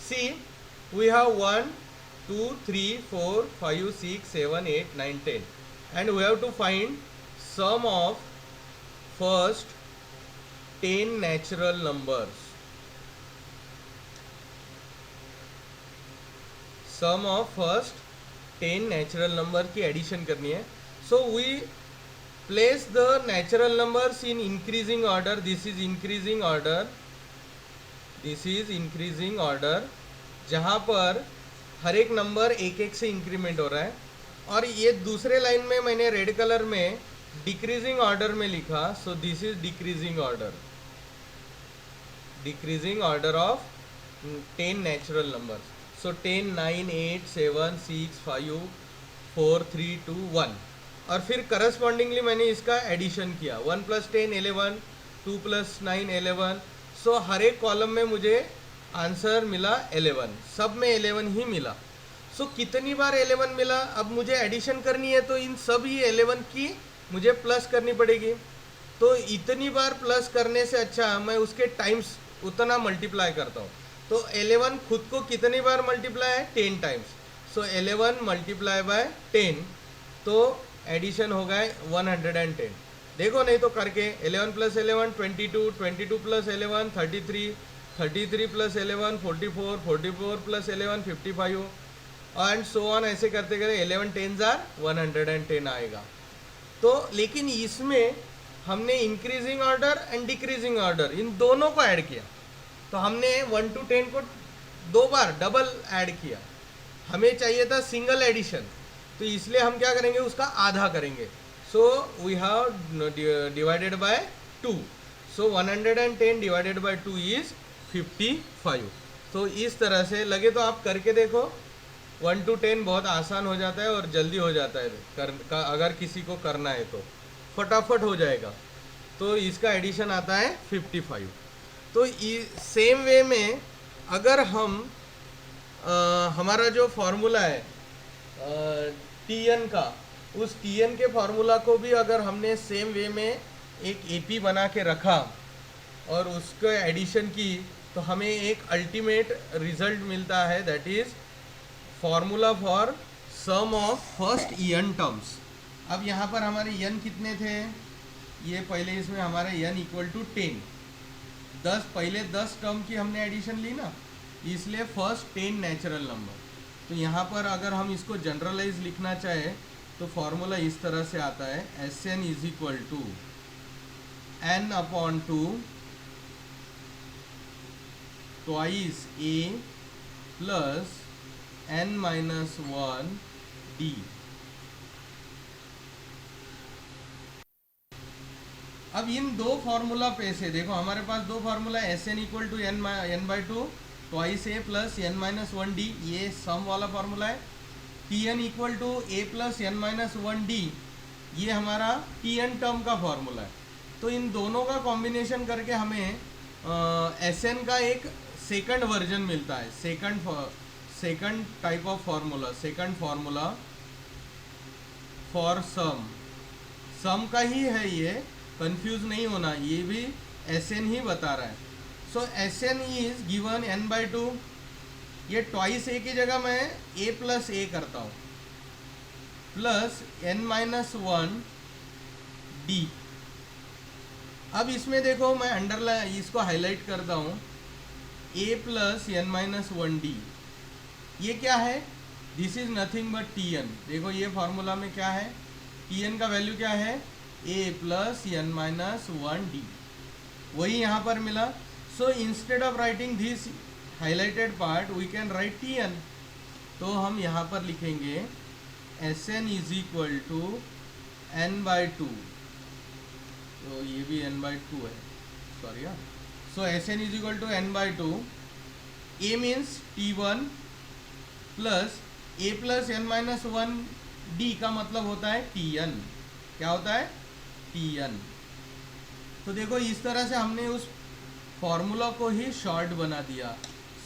See, we have 1 2 3 4 5 6 7 8 9 10, and we have to find sum of first 10 natural numbers. Sum of first 10 natural number की addition करनी है. So we place the natural numbers in increasing order. This is increasing order, this is increasing order, जहाँ पर हर एक number एक एक से increment हो रहा है. और ये दूसरे लाइन में मैंने रेड कलर में डिक्रीजिंग ऑर्डर में लिखा. सो this is decreasing order, decreasing order of 10 natural numbers. सो 10 9 8 7 6 5 4 3 2 1. और फिर करस्पॉन्डिंगली मैंने इसका एडिशन किया. 1 + 10 11, 2 + 9 11. सो हर एक कॉलम में मुझे आंसर मिला 11, सब में 11 ही मिला. सो कितनी बार 11 मिला, अब मुझे एडिशन करनी है तो इन सभी 11 की मुझे प्लस करनी पड़ेगी. तो इतनी बार प्लस करने से अच्छा मैं उसके टाइम्स उतना मल्टीप्लाई करता हूँ. तो 11 खुद को कितनी बार मल्टीप्लाई है, 10 टाइम्स. सो 11 मल्टीप्लाई बाय 10, तो एडिशन हो गए 110. देखो नहीं तो करके 11 + 11 22, 22 + 11 33, 33 + 11 44, 44 + 11 55, एंड सो ऑन. ऐसे करते करते 11 10s are 110 आएगा. तो लेकिन इसमें हमने increasing order and decreasing order in दोनों को ऐड किया. तो हमने 1 to 10 को दो बार डबल ऐड किया. हमें चाहिए था सिंगल एडिशन, तो इसलिए हम क्या करेंगे, उसका आधा करेंगे. So we have divided by 2. So 110 divided by 2 is 55. तो इस तरह से लगे तो आप करके देखो. 1 to 10 बहुत आसान हो जाता है और जल्दी हो जाता है अगर किसी को करना है तो फटाफट हो जाएगा. तो इसका एडिशन आता है 55. तो सेम वे में अगर हम हमारा जो फार्मूला है टी एन का, उस टी एन के फार्मूला को भी अगर हमने सेम वे में एक एपी बना के रखा और उसको एडिशन की, तो हमें एक अल्टीमेट रिजल्ट मिलता है. That is formula for sum of first n terms. अब यहाँ पर हमारे एन कितने थे, ये पहले इसमें हमारे एन = 10. 10 पहले 10 टर्म की हमने एडिशन ली ना, इसलिए फर्स्ट 10 नेचुरल नंबर. तो यहाँ पर अगर हम इसको जनरलाइज लिखना चाहे तो फॉर्मूला इस तरह से आता है. Sn = n/2 twice a plus n-1 d. अब इन दो फार्मूला पे से देखो, हमारे पास दो फार्मूला है. Sn = n/2 twice a plus n-1 d, ये सम वाला फार्मूला है. Tn = a plus n-1 d, ये हमारा Tn टर्म का फार्मूला है. तो इन दोनों का कॉम्बिनेशन करके हमें Sn का एक सेकंड वर्जन मिलता है. Second type of formula, second formula for sum का ही है ये, कंफ्यूज नहीं होना, ये भी Sn ही बता रहा है. सो Sn इज गिवन n/2. ये ट्वाइस ए की जगह मैं a + a करता हूँ प्लस n-1 d. अब इसमें देखो मैं अंडरलाइन इसको हाईलाइट करता हूँ, a + n-1 d. ये क्या है, this is nothing but Tn. देखो ये फार्मूला में क्या है, Tn का वैल्यू क्या है, a + n-1 d. वही यहाँ पर मिला. So instead of writing this highlighted part we can write Tn. तो हम यहाँ पर लिखेंगे Sn = n/2. तो ये भी n/2 है, sorry. So Sn = n/2. a means T1 plus a + n-1 d का मतलब होता है Tn. क्या होता है, Tn. तो देखो इस तरह से हमने उस फॉर्मूला को ही शॉर्ट बना दिया.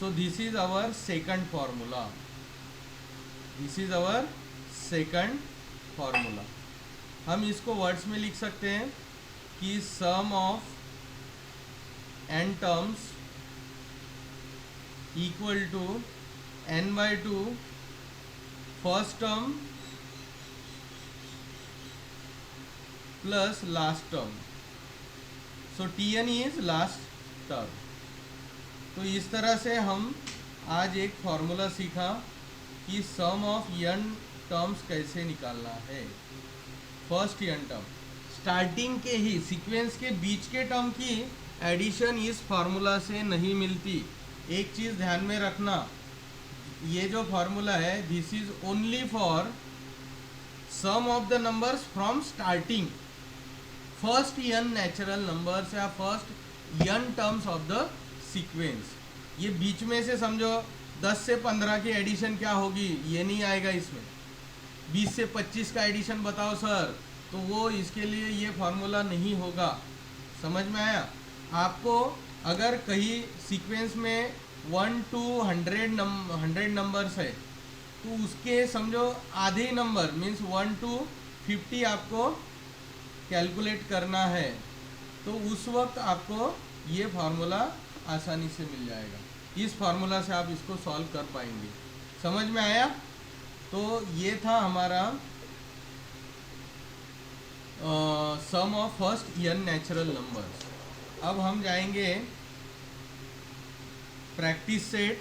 So this is our second formula, this is our second formula. हम इसको वर्ड्स में लिख सकते हैं कि sum of n terms equal to n/2 first term plus last term. So Tn is last term. तो इस तरह से हम आज एक फॉर्मूला सीखा कि सम ऑफ n टर्म्स कैसे निकालना है. फर्स्ट n टर्म स्टार्टिंग के ही सीक्वेंस के बीच के टर्म की एडिशन इस फार्मूला से नहीं मिलती. एक चीज़ ध्यान में रखना, ये जो फार्मूला है this is only for sum of the numbers from starting first n natural numbers या first n terms of the sequence. ये बीच में से समझो 10 से 15 की एडिशन क्या होगी, ये नहीं आएगा इसमें. 20 से 25 का एडिशन बताओ सर, तो वो इसके लिए ये फार्मूला नहीं होगा. समझ में आया आपको? अगर कहीं सीक्वेंस में 1 to 100 नंबर्स है तो उसके समझो आधे ही नंबर मीन्स 1 to 50 आपको कैलकुलेट करना है, तो उस वक्त आपको ये फार्मूला आसानी से मिल जाएगा. इस फार्मूला से आप इसको सॉल्व कर पाएंगे. समझ में आया? तो ये था हमारा sum of first n natural numbers. अब हम जाएंगे प्रैक्टिस सेट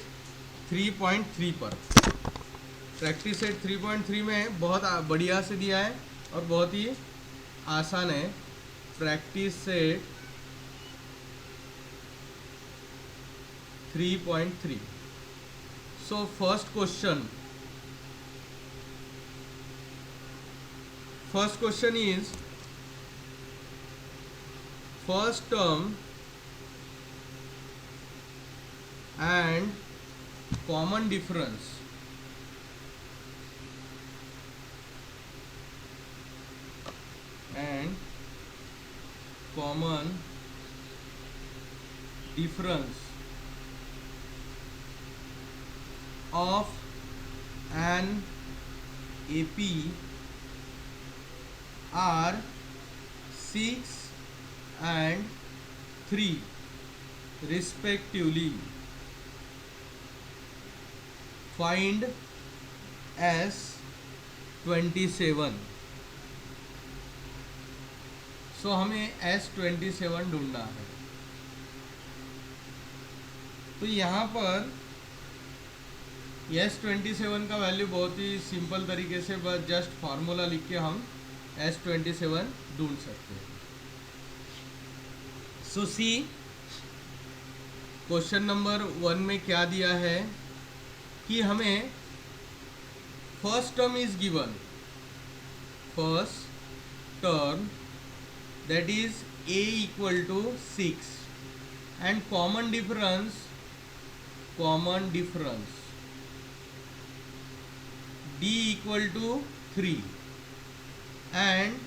3.3 पर. प्रैक्टिस सेट 3.3 में बहुत बढ़िया से दिया है और बहुत ही आसान है. Practice set 3.3. So first question is first term and common difference of an AP are 6 and 3 respectively. Find S27. सो हमें S27 ढूंढना है. तो यहाँ पर S27 का वैल्यू बहुत ही सिंपल तरीके से बस जस्ट फार्मूला लिख के हम S27 ढूंढ सकते हैं. सो सी क्वेश्चन नंबर 1 में क्या दिया है कि हमें first term is given, first term that is a equal to 6 and common difference d equal to 3 and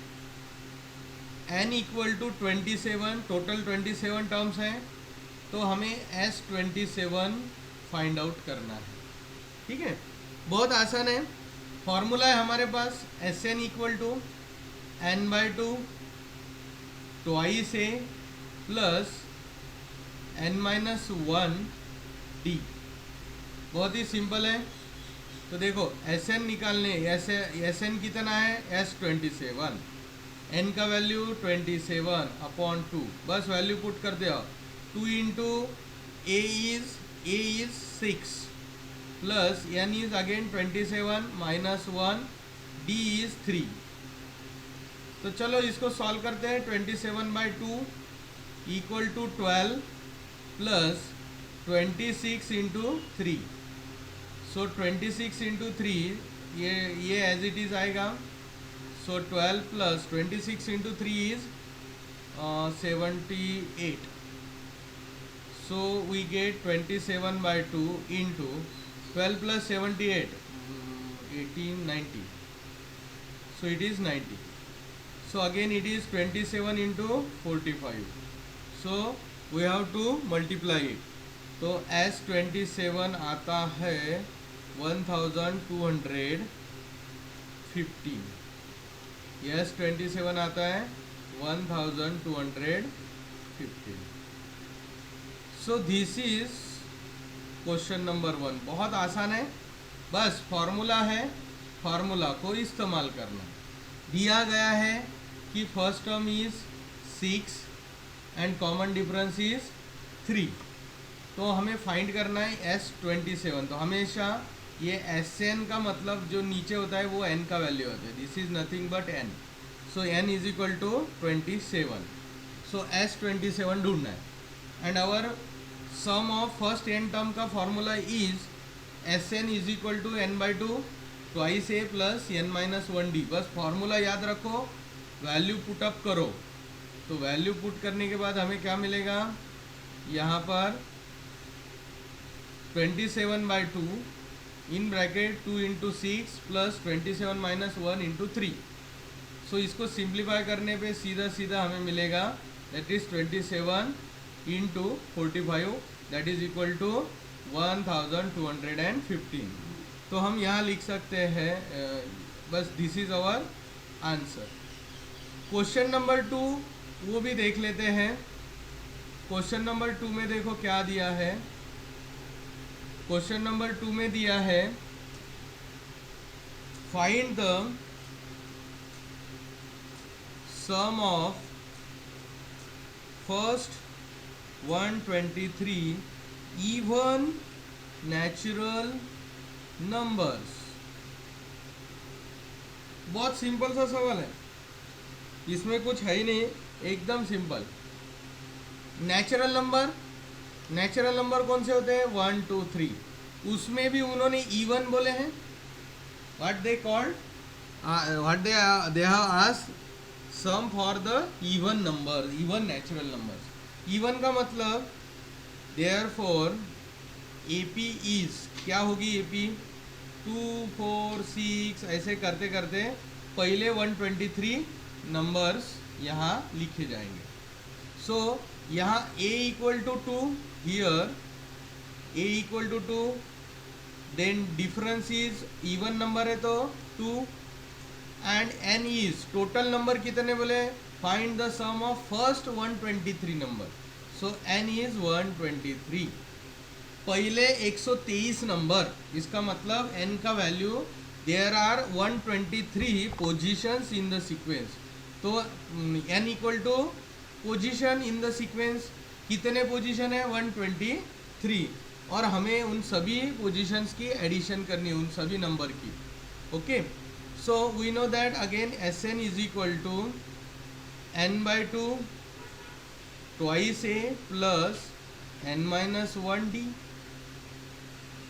n equal to 27. Total 27 terms हैं, तो हमें S27 फाइंड आउट करना है. ठीक है, बहुत आसान है. फॉर्मूला है हमारे पास Sn equal to n/2 twice a plus n-1 d. बहुत ही सिंपल है. तो देखो Sn निकालने, Sn कितना है S27, n का वैल्यू 27/2, बस वैल्यू पुट कर दो. 2 into a is 6 plus n is again 27 minus 1 d is 3. तो चलो इसको सॉल्व करते हैं. 27/2 equal to 12 plus 26 into 3. So 26 into 3 ये एज इट इज़ आएगा. So 12 plus 26 into 3 is 78. So we get 27/2 into 12 plus 78, 1890. So it is 90. So again it is 27 into 45. So we have to multiply it. तो S27 आता है 1250. Yes 27 आता है 1250. सो this is question number 1 बहुत आसान है, बस फॉर्मूला है, फार्मूला को इस्तेमाल करना। दिया गया है कि first term is 6 and common difference is 3, तो हमें फाइंड करना है S27। तो हमेशा ये Sn का मतलब जो नीचे होता है वो n का वैल्यू होता है, this is nothing but n, so n is equal to 27, so S27 ढूंढना है। And our sum of first n term का formula is Sn is equal to n/2 twice a plus n-1d। बस formula याद रखो, value put up करो, तो value put करने के बाद हमें क्या मिलेगा, यहाँ पर 27/2 in bracket 2 into 6 plus 27 minus 1 into 3। So इसको सिंप्लीफाई करने पे सीधा सीधा हमें मिलेगा that is 27 into 45 that is equal to 1215। तो हम यहाँ लिख सकते हैं बस this is our answer. Question number 2 वो भी देख लेते हैं। क्वेश्चन नंबर 2 में देखो क्या दिया है। क्वेश्चन नंबर 2 में दिया है find the sum of first 123 even natural numbers. बहुत सिंपल सा सवाल है, इसमें कुछ है ही नहीं, एकदम सिंपल। नेचुरल नंबर कौन से होते हैं, 1 2 3, उसमें भी उन्होंने इवन बोले हैं, what they called, what they have asked sum for the even number, even natural numbers. Even का मतलब देयरफॉर एपी इज, क्या होगी एपी, 2 4 6 ऐसे करते करते पहले 123 नंबर्स यहाँ लिखे जाएंगे। सो यहाँ a equal to 2, here a equal to 2, then difference is even number है तो 2 and n is total number कितने बोले, find the sum of first 123 number, so n is 123। पहले 123 नंबर, इसका मतलब n का value, there are 123 positions in the sequence, तो n equal to position in the sequence, कितने पोजीशन है 123, और हमें उन सभी पोजीशंस की एडिशन करनी है, उन सभी नंबर की। Okay, so we know that again Sn is equal to n/2 twice a plus n-1d।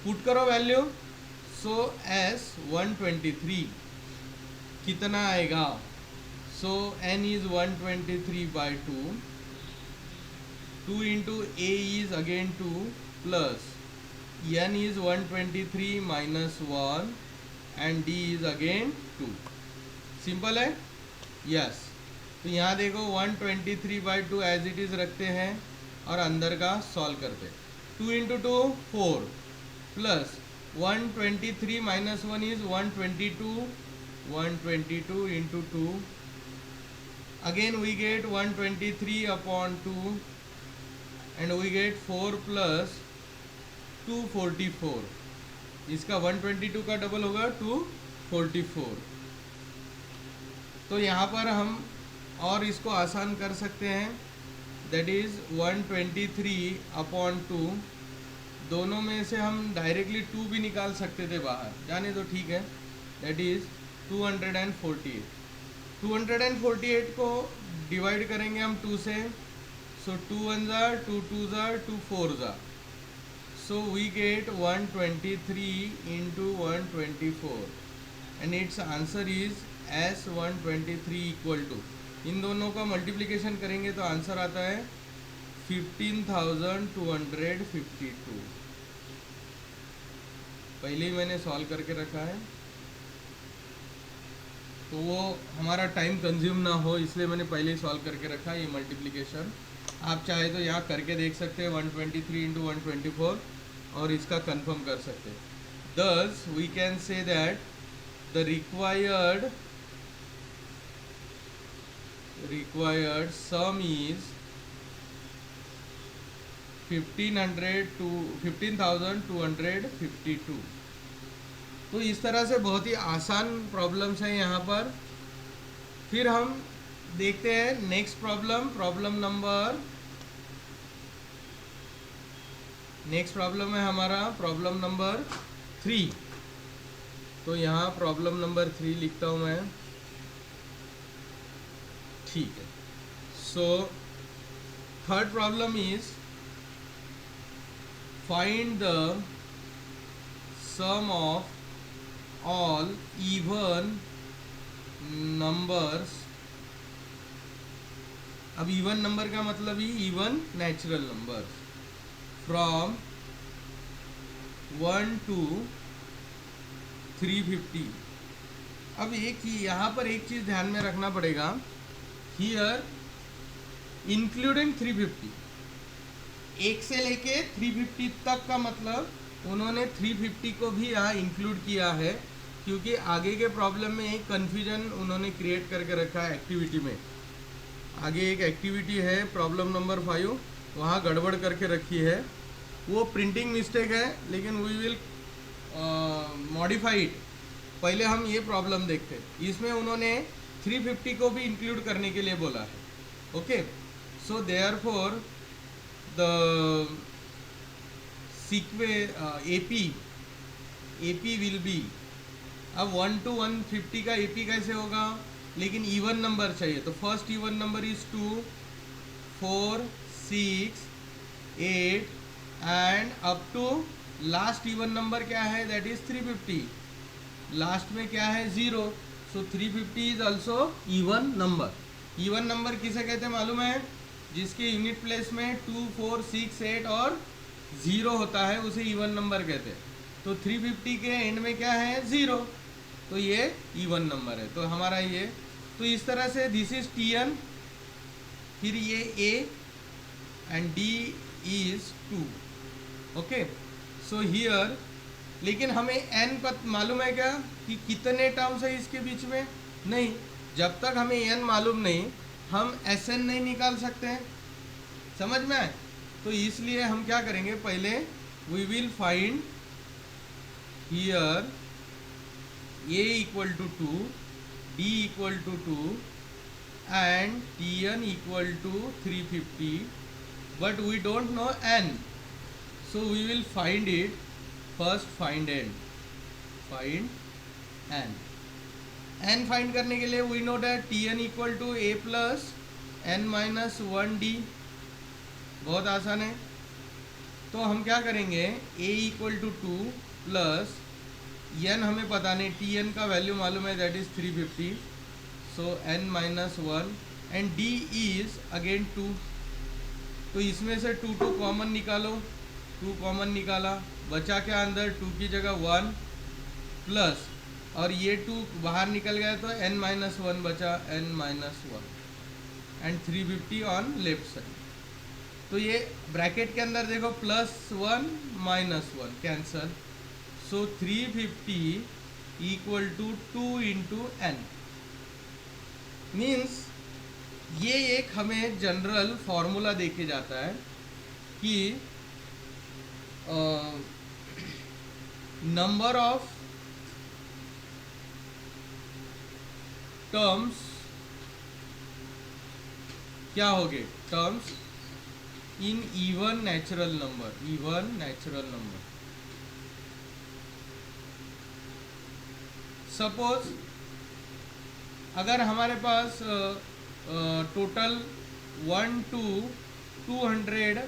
Put करो वैल्यू, सो S123 कितना आएगा, so n is 123/2, 2 into a is again 2 plus n is 123 minus 1 and d is again 2। Simple है, yes. तो यहाँ देखो 123/2 as it is रखते हैं और अंदर का सॉल्व करते हैं। 2 into 2 4 plus 123 minus 1 is 122, 122 into 2, again we get 123 upon 2 and we get 4 plus 244, इसका 122 का डबल होगा 244। तो यहाँ पर हम और इसको आसान कर सकते हैं, दैट इज 123 अपॉन 2, दोनों में से हम डायरेक्टली 2 भी निकाल सकते थे बाहर, जाने तो ठीक है, दैट इज 248। 248 को डिवाइड करेंगे हम 2 से, सो 2 1 ज़ा 2 2 ज़ा 2 4 ज़ा, so we get 123 into 124 and its answer is S123 equal to, इन दोनों का मल्टीप्लिकेशन करेंगे तो आंसर आता है 15,252। पहले ही मैंने सॉल्व करके रखा है, तो वो हमारा टाइम कंज्यूम ना हो इसलिए मैंने पहले ही सॉल्व करके रखा है ये मल्टीप्लिकेशन। आप चाहे तो यहाँ करके देख सकते हैं 123 इंटू 124 और इसका कंफर्म कर सकते हैं। Thus we can say that the required sum is 1500 to 15,252। तो इस तरह से बहुत ही आसान प्रॉब्लम्स हैं यहाँ पर। फिर हम देखते हैं नेक्स्ट प्रॉब्लम, नेक्स्ट प्रॉब्लम है हमारा प्रॉब्लम नंबर 3। तो यहाँ प्रॉब्लम नंबर 3 लिखता हूँ मैं, ठीक है। So third problem is find the sum of all even numbers. अब इवन नंबर का मतलब ही even natural number from 1 to 350। अब एक यहाँ पर एक चीज ध्यान में रखना पड़ेगा, हियर इंक्लूडिंग 350, एक से लेके 350 तक का मतलब उन्होंने 350 को भी यहाँ इंक्लूड किया है, क्योंकि आगे के प्रॉब्लम में एक कन्फ्यूजन उन्होंने क्रिएट करके रखा है एक्टिविटी में। आगे एक एक्टिविटी है प्रॉब्लम नंबर 5, वहाँ गड़बड़ करके रखी है, वो प्रिंटिंग मिस्टेक है, लेकिन वी विल मॉडिफाई इट। पहले हम ये प्रॉब्लम देखते हैं। इसमें उन्होंने 350 को भी इंक्लूड करने के लिए बोला है। Okay, so therefore the AP will be, अब 1 to 150 का एपी कैसे होगा, लेकिन इवन नंबर चाहिए। तो first even number is 2, 4, 6, 8 and up to last even number क्या है, दैट इज 350। लास्ट में क्या है, 0। सो 350 is also even number. Even number किसे कहते हैं मालूम है, जिसके यूनिट प्लेस में 2, 4, 6, 8 और 0 होता है, उसे इवन नंबर कहते हैं। तो 350 के एंड में क्या है, 0, तो ये इवन नंबर है। तो हमारा ये, तो इस तरह से दिस इज Tn, फिर ये A and D is 2। Okay, so here, लेकिन हमें n पत मालूम है क्या कि कितने टर्म्स है इसके बीच में, नहीं। जब तक हमें n मालूम नहीं, हम Sn नहीं निकाल सकते हैं, समझ में आए। तो इसलिए हम क्या करेंगे, पहले we will find here A equal to 2, D equal to 2 and Tn equal to 350, but we don't know n, so we will find it first। find n find करने के लिए we know that Tn equal to A plus n minus 1D, बहुत आसान है। तो हम क्या करेंगे, A equal to 2 plus n हमें पता नहीं, Tn का वैल्यू मालूम है, that is 350, so n minus 1 and D is again 2। तो इसमें से 2 कॉमन निकालो, 2 कॉमन निकाला, बचा क्या अंदर, 2 की जगह 1 प्लस, और ये 2 बाहर निकल गया तो n minus 1 बचा, n minus 1 and 350 on left side. तो ये ब्रैकेट के अंदर देखो, +1 -1 cancel, so 350 equal to 2 into n। Means ये एक हमें जनरल फॉर्मूला देके जाता है कि नंबर ऑफ टर्म्स क्या हो गए, terms in even natural number. Suppose अगर हमारे पास टोटल 1 to 200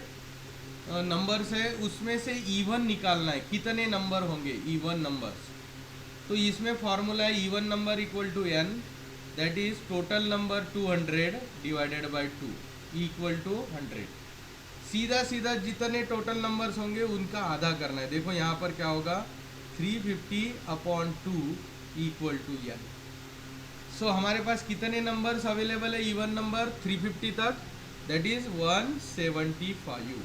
नंबर्स है, उसमें से इवन निकालना है, कितने नंबर होंगे इवन नंबर्स। तो इसमें फॉर्मूला है even number equal to n, that is total number 200 divided by 2 equal to 100। सीधा सीधा जितने टोटल नंबर्स होंगे उनका आधा करना है। देखो यहाँ पर क्या होगा, 350/2 इक्वल टू n। सो हमारे पास कितने नंबर्स अवेलेबल है इवन नंबर 350 तक, दैट इज 175।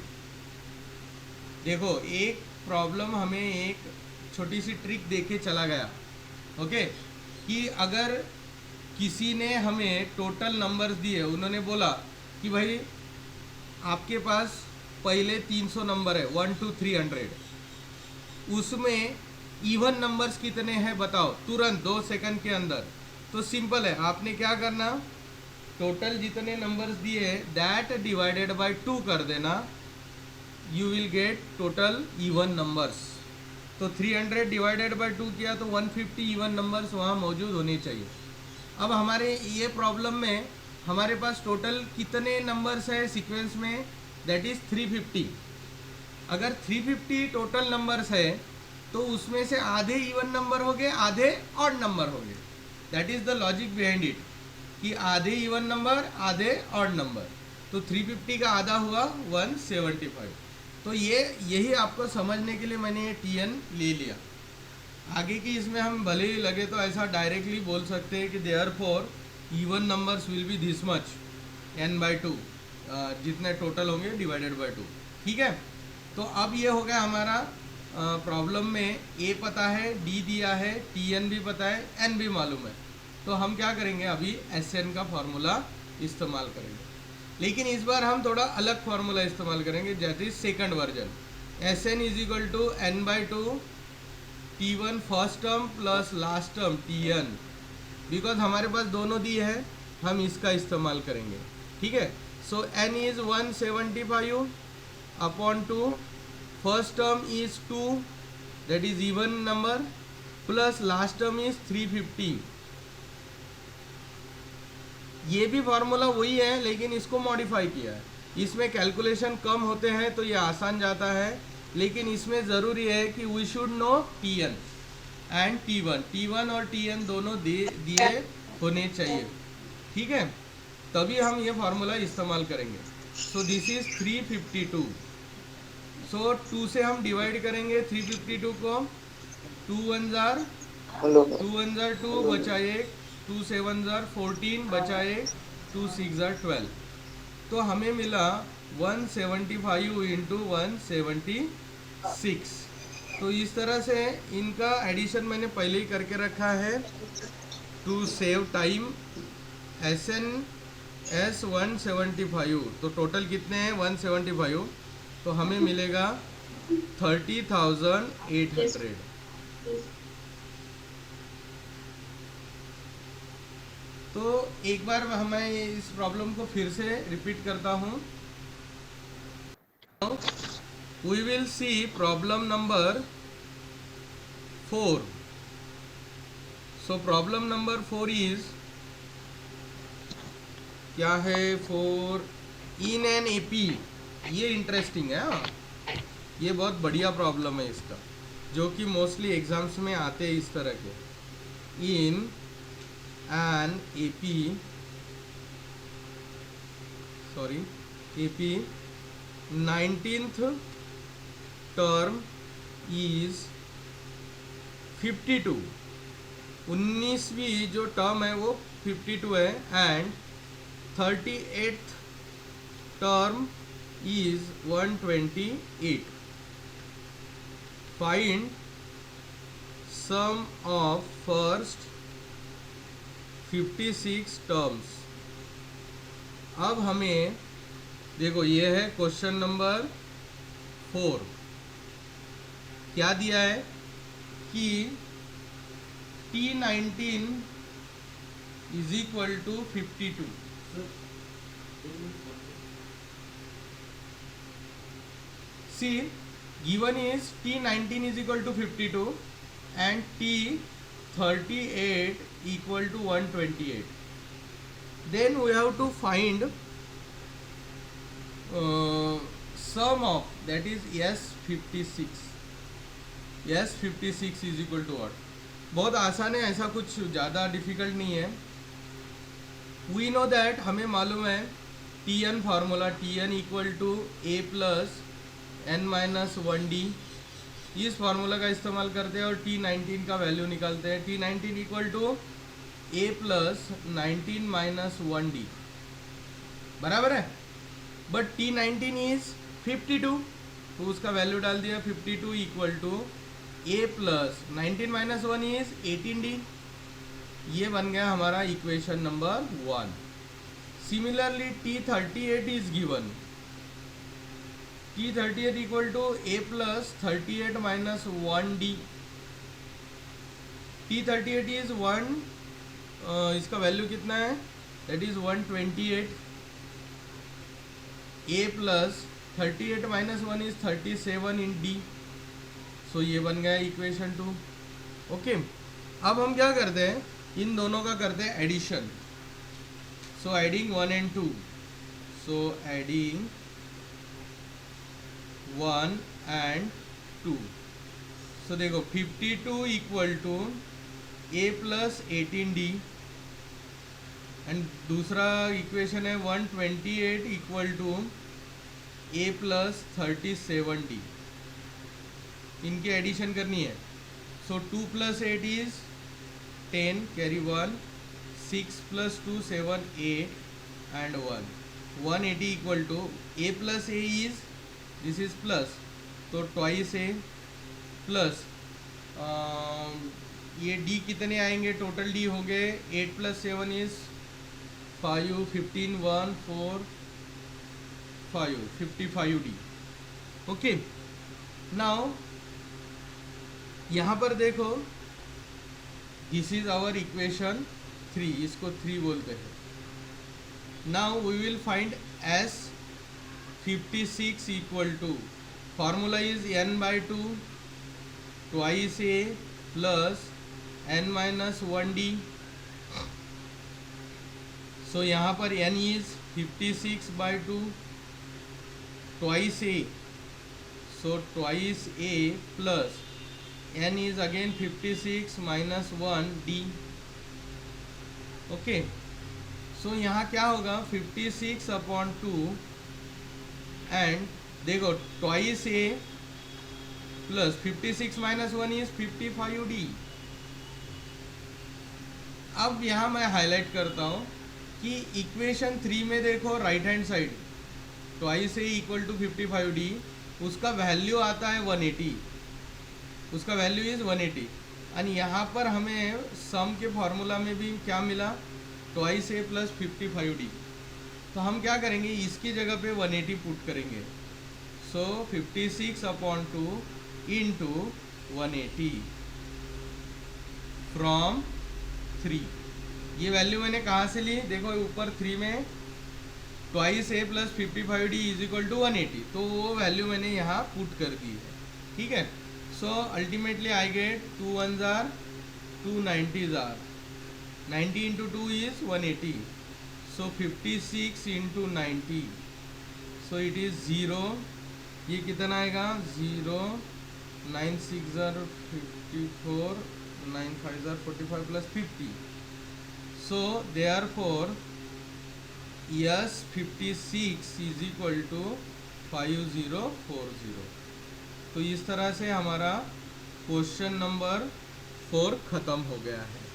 देखो एक प्रॉब्लम हमें एक छोटी सी ट्रिक देके चला गया, ओके, कि अगर किसी ने हमें टोटल नंबर्स दिए, उन्होंने बोला कि भाई आपके पास पहले 300 नंबर है 1 to 300, उसमें इवन नंबर्स कितने हैं बताओ तुरंत 2 सेकंड के अंदर। तो सिंपल है, आपने क्या करना, टोटल जितने नंबर्स दिए दैट डिवाइडेड बाय 2 कर देना, you will get total even numbers. तो 300 डिवाइडेड बाय 2 किया तो 150 इवन नंबर्स वहाँ मौजूद होने चाहिए। अब हमारे ये प्रॉब्लम में हमारे पास टोटल कितने नंबर्स है सीक्वेंस में, दैट इज़ 350। अगर 350 टोटल नंबर्स है तो उसमें से आधे इवन नंबर हो गए, आधे ऑड नंबर हो गए। That is the logic behind it, कि आधे इवन नंबर आधे ऑड नंबर। तो 350 का आधा हुआ 175। तो यही आपको समझने के लिए मैंने ये TN ले लिया। आगे की इसमें हम भले ही लगे तो ऐसा डायरेक्टली बोल सकते हैं कि therefore even numbers will be this much n/2, जितने टोटल होंगे डिवाइडेड बाय 2। ठीक है, तो अब ये हो गया हमारा प्रॉब्लम में A पता है, D दिया है, TN भी पता है, N भी मालूम है। तो हम क्या करेंगे, अभी SN का फॉर्मूला इस्तेमाल करेंगे, लेकिन इस बार हम थोड़ा अलग फार्मूला इस्तेमाल करेंगे, that is second version. SN is equal to n/2 T1 first term plus last term TN, because हमारे पास दोनों दिए हैं, हम इसका इस्तेमाल करेंगे। ठीक है, सो N is 175 upon 2, first term is 2 that is even number, plus last term is 350। ये भी फार्मूला वही है लेकिन इसको मॉडिफाई किया है, इसमें कैलकुलेशन कम होते हैं तो ये आसान जाता है, लेकिन इसमें ज़रूरी है कि we should know TN and T1 और TN दोनों दिए होने चाहिए। ठीक है, तभी हम ये फार्मूला इस्तेमाल करेंगे। सो दिस इज 352। सो 2 से हम डिवाइड करेंगे 352 को, 2 1 जार 2 बचा 1, 2 7 जार 14 बचा 1, 2 6 जार 12। तो हमें मिला 175 इंटू 176। तो इस तरह से इनका एडिशन मैंने पहले ही करके रखा है to save time. SN S 175, तो टोटल कितने हैं 175, तो हमें मिलेगा 30,800। तो एक बार मैं इस प्रॉब्लम को फिर से रिपीट करता हूँ। We will see problem number 4। So problem number 4 is, क्या है 4, इन एन AP। ये इंटरेस्टिंग है, हाँ, ये बहुत बढ़िया प्रॉब्लम है इसका, जो कि मोस्टली एग्जाम्स में आते हैं इस तरह के। इन an AP 19th term is 52। 19वीं जो टर्म है वो 52 है, and 38th term is 128। Find sum of first 56 terms. अब हमें देखो, ये है क्वेश्चन नंबर 4। क्या दिया है कि T19 is equal to 52। See given is T19 is equal to 52 and T38 equal to 128. Then we have to find sum of, that is S56. S56 is equal to what? बहुत आसान है, ऐसा कुछ ज़्यादा डिफिकल्ट नहीं है। We know that, हमें मालूम है TN formula, TN equal to A plus n-1D। इस फार्मूला का इस्तेमाल करते हैं और T19 का वैल्यू निकालते हैं। T19 equal to A plus 19 minus 1D, बराबर है। बट T19 इज 52, तो उसका वैल्यू डाल दिया 52 equal to A plus 19 minus 1 is 18D। ये बन गया हमारा equation number 1। Similarly T38 is given. T38 equal to A plus 38 minus 1D। T38 is 1, इसका वैल्यू कितना है, that is 128। A plus 38 minus 1 is 37 in D। So ये बन गया इक्वेशन 2। ओके, अब हम क्या करते हैं, इन दोनों का करते हैं addition. So adding 1 and 2, so adding 1 and 2। So देखो 52 equal to A plus 18D, and दूसरा इक्वेशन है 128 equal to A plus 37D। इनकी एडिशन करनी है। So 2 plus 8 is 10, carry 1, 6 plus 2 7 8 and 1, 180 equal to A plus A is, this is plus, तो twice A plus ये D कितने आएंगे, total D हो गए 8 plus 7 is 5, 15 1 4 5, 55D। Okay, now यहाँ पर देखो, दिस इज आवर इक्वेशन 3, इसको 3 बोलते हैं। Now we will find S 56 equal to, formula is n by 2 twice A plus n minus 1D। So यहाँ पर n is 56 by 2 twice A, so twice A plus n is again 56 minus 1D। Okay, so यहाँ क्या होगा 56 upon 2 and देखो twice A plus 56 minus 1 is 55D। अब यहाँ मैं highlight करता हूँ कि इक्वेशन 3 में देखो right hand side twice A equal to 55D, उसका वैल्यू आता है 180, उसका वैल्यू इज 180। एंड यहाँ पर हमें सम के फॉर्मूला में भी क्या मिला, ट्वाइस A प्लस 55D। तो हम क्या करेंगे, इसकी जगह पे 180 पुट करेंगे। सो 56 अपॉन 2 इंटू 180 फ्रॉम 3। ये वैल्यू मैंने कहाँ से ली, देखो ऊपर 3 में twice A plus 55D is equal to 180, तो वो वैल्यू मैंने यहाँ पुट कर दी है। ठीक है, so ultimately I get 2 1s are 2 90s are 90 into 2 is 180, so 56 into 90, so it is 0। ये कितना आएगा, 0, 9 6 are 54, 9 5 are 45 plus 50। So therefore S 56 is equal to 5040। तो इस तरह से हमारा क्वेश्चन नंबर 4 ख़त्म हो गया है।